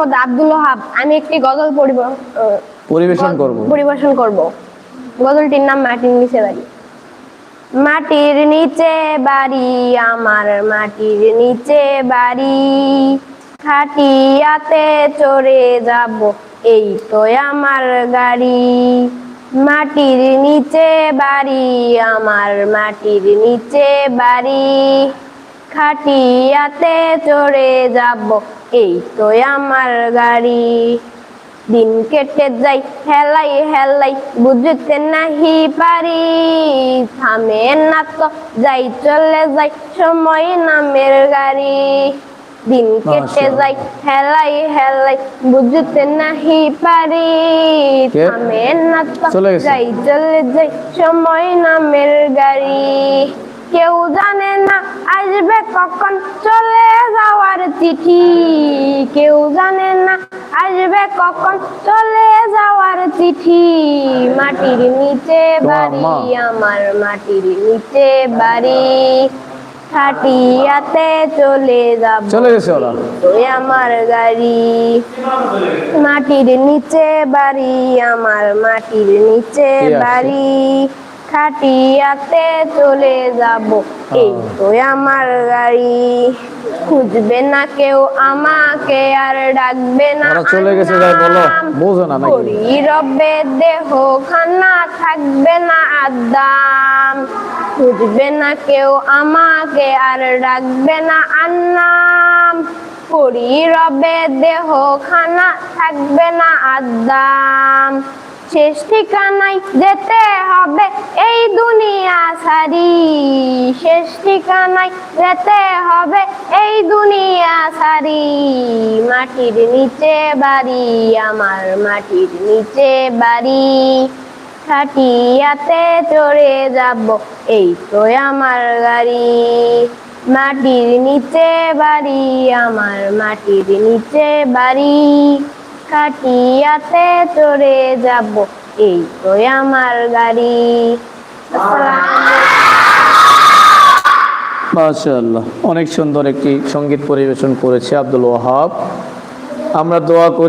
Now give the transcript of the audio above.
মোহাম্মদ আব্দুল ওহাব। আমি একটি গজল পরিবেশন করব। গজলটির নাম মাটির নিচে বাড়ি। মাটির নিচে বাড়ি আমার, মাটির নিচে বাড়ি, খাটিয়াতে চড়ে যাব এই তো আমার গাড়ি। মাটির নিচে বাড়ি আমার, মাটির নিচে বাড়ি, খাটিয়াতে চড়ে যাব এই তো আমার গাড়ি। দিন কেটে যাই হেলাই হেলাই, বুঝতে নাহি পারি, থামে না তো যাই চলে যাই সময় নামের গাড়ি। দিন কেটে যাই হেলাই হেলাই, বুঝতে নাহি পারি, থামে না তো যাই চলে যাই সময় নামের গাড়ি। কেউ জানে না আসবে কখন চলে যাওয়ার চিঠি, কেউ জানে না আসবে কখন চলে যাওয়ার চিঠি। মাটির নিচে বাড়ি আমার, মাটির নিচে বাড়ি, খাটিয়াতে চলে যাব ওই আমার গাড়ি। মাটির নিচে বাড়ি আমার, মাটির নিচে বাড়ি, খাটিয়াতে চলে যাব এই তো আমার গাড়ি। খুঁজবে না কেউ আমাকে আর ডাকবে না, চলে গেছে যাই বলো, বুঝো না নাকি? রবে দেহ খানা থাকবে না আদাম, খুঁজবে না কেউ আমাকে আর ডাকবে না আন্নাম। করি রবে দেহ খানা থাকবে না আদাম, শেষ ঠিকানায় যেতে হবে এই দুনিয়া সারি, শেষ ঠিকানায় যেতে হবে এই দুনিয়া সারি। মাটির নিচে বাড়ি আমার, মাটির নিচে বাড়ি, খাটিয়াতে চড়ে যাব এই তো আমার গাড়ি। মাটির নিচে বাড়ি আমার, মাটির নিচে বাড়ি, খাটিয়াতে চড়ে যাব এই তো আমার গাড়ি। মাশাআল্লাহ, অনেক সুন্দর একটি সঙ্গীত পরিবেশন করেছে আব্দুল ওয়াহাব। আমরা দোয়া করি